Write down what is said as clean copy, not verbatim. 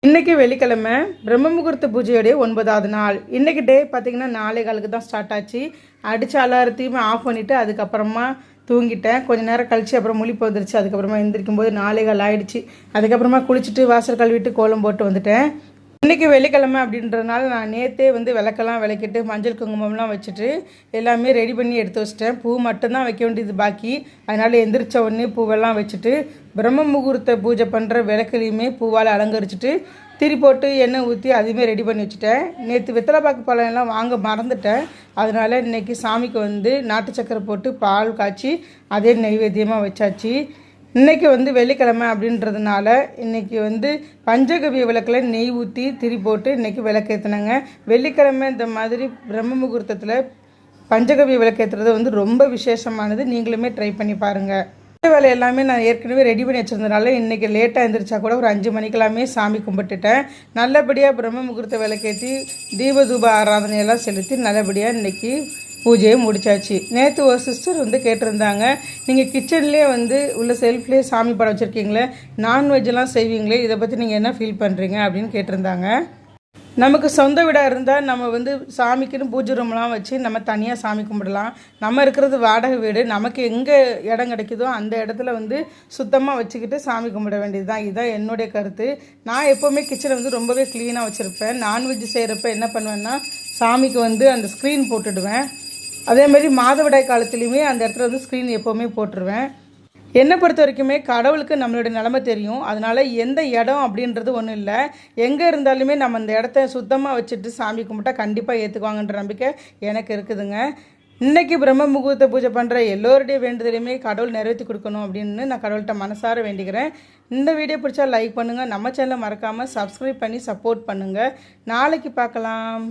இன்றைக்கி வெள்ளிக்கிழமை பிரம்ம முகூர்த்த பூஜையோடைய 9வது நாள். இன்றைக்கி டே பார்த்திங்கன்னா 4:15 தான் ஸ்டார்ட் ஆச்சு. அடித்த அலாரத்தையுமே ஆஃப் பண்ணிவிட்டு அதுக்கப்புறமா தூங்கிட்டேன். கொஞ்சம் நேரம் கழித்து அப்புறம் முழிப்பு வந்துருச்சு. அதுக்கப்புறமா எந்திரிக்கும் போது 4:15 ஆகிடுச்சு. அதுக்கப்புறமா குளிச்சுட்டு வாசல் கழுவிட்டு கோலம் போட்டு வந்துட்டேன். இன்றைக்கி வெள்ளிக்கிழமை அப்படின்றதுனால நான் நேற்றே விளக்கெல்லாம் விளக்கிட்டு மஞ்சள் குங்குமம்லாம் வச்சுட்டு எல்லாமே ரெடி பண்ணி எடுத்து வச்சிட்டேன். பூ மட்டும்தான் வைக்க வேண்டியது பாக்கி. அதனால் எந்திரிச்ச உடனே பூவெல்லாம் வச்சுட்டு பிரம்ம முகூர்த்த பூஜை பண்ணுற விளக்குலையுமே பூவால் அலங்கரிச்சுட்டு திரி போட்டு எண்ணெய் ஊற்றி அதுவுமே ரெடி பண்ணி வச்சுட்டேன். நேற்று வெத்தலைப்பாக்கு பழம் எல்லாம் வாங்க மறந்துட்டேன். அதனால் இன்றைக்கி சாமிக்கு நாட்டு சக்கரை போட்டு பால் காய்ச்சி அதே நெய்வேத்தியமாக வச்சாச்சு. இன்றைக்கி வெள்ளிக்கிழமை அப்படின்றதுனால இன்றைக்கி பஞ்சகவிய விளக்கில் நெய் ஊற்றி திரி போட்டு இன்றைக்கி விளக்கேற்றினாங்க. வெள்ளிக்கிழமை இந்த மாதிரி பிரம்ம முகூர்த்தத்தில் பஞ்சகவிய விளக்கேற்றுறது ரொம்ப விசேஷமானது. நீங்களுமே ட்ரை பண்ணி பாருங்கள். வேலை எல்லாமே நான் ஏற்கனவே ரெடி பண்ணி வச்சுருந்தனால இன்றைக்கி லேட்டாக எழுந்திரிச்சா கூட ஒரு 5 மணிக்கெல்லாமே சாமி கும்பிட்டுட்டேன். நல்லபடியாக பிரம்ம முகூர்த்த விளக்கேற்றி தீபதூப ஆராதனையெல்லாம் செலுத்தி நல்லபடியாக இன்றைக்கி பூஜையை முடிச்சாச்சு. நேற்று ஒரு சிஸ்டர் கேட்டிருந்தாங்க, நீங்கள் கிச்சன்லேயே உள்ள செல்ஃப்லேயே சாமி படம் வச்சுருக்கீங்களே, நான்வெஜ்லாம் செய்வீங்களே, இதை பற்றி நீங்கள் என்ன ஃபீல் பண்ணுறீங்க அப்படின்னு கேட்டிருந்தாங்க. நமக்கு சொந்த வீடாக இருந்தால் நம்ம சாமிக்குன்னு பூஜை ரூம்லாம் வச்சு நம்ம தனியாக சாமி கும்பிடலாம். நம்ம இருக்கிறது வாடகை வீடு. நமக்கு எங்கே இடம் கிடைக்குதோ அந்த இடத்துல சுத்தமாக வச்சுக்கிட்டு சாமி கும்பிட வேண்டியது தான். இதுதான் என்னுடைய கருத்து. நான் எப்போவுமே கிச்சனை ரொம்பவே க்ளீனாக வச்சுருப்பேன். நான்வெஜ் செய்கிறப்ப என்ன பண்ணுவேன்னா சாமிக்கு அந்த ஸ்க்ரீன் போட்டுடுவேன். அதேமாதிரி மாதவிடாய் காலத்துலேயுமே அந்த இடத்துல ஸ்க்ரீன் எப்போவுமே போட்டுருவேன். என்னை பொறுத்த வரைக்குமே கடவுளுக்கு நம்மளுடைய நிலைமை தெரியும். அதனால் எந்த இடம் அப்படின்றது ஒன்றும் இல்லை. எங்கே இருந்தாலுமே நம்ம அந்த இடத்த சுத்தமாக வச்சுட்டு சாமி கும்பிட்டா கண்டிப்பாக ஏற்றுக்குவாங்கன்ற நம்பிக்கை எனக்கு இருக்குதுங்க. இன்றைக்கி பிரம்ம முகூர்த்த பூஜை பண்ணுற எல்லோருடைய வேண்டுதலையுமே கடவுள் நிறைவேற்றி கொடுக்கணும் அப்படின்னு நான் கடவுள்கிட்ட மனசார வேண்டிக்கிறேன். இந்த வீடியோ பிடிச்சா லைக் பண்ணுங்கள். நம்ம சேனலை மறக்காமல் சப்ஸ்கிரைப் பண்ணி சப்போர்ட் பண்ணுங்கள். நாளைக்கு பார்க்கலாம்.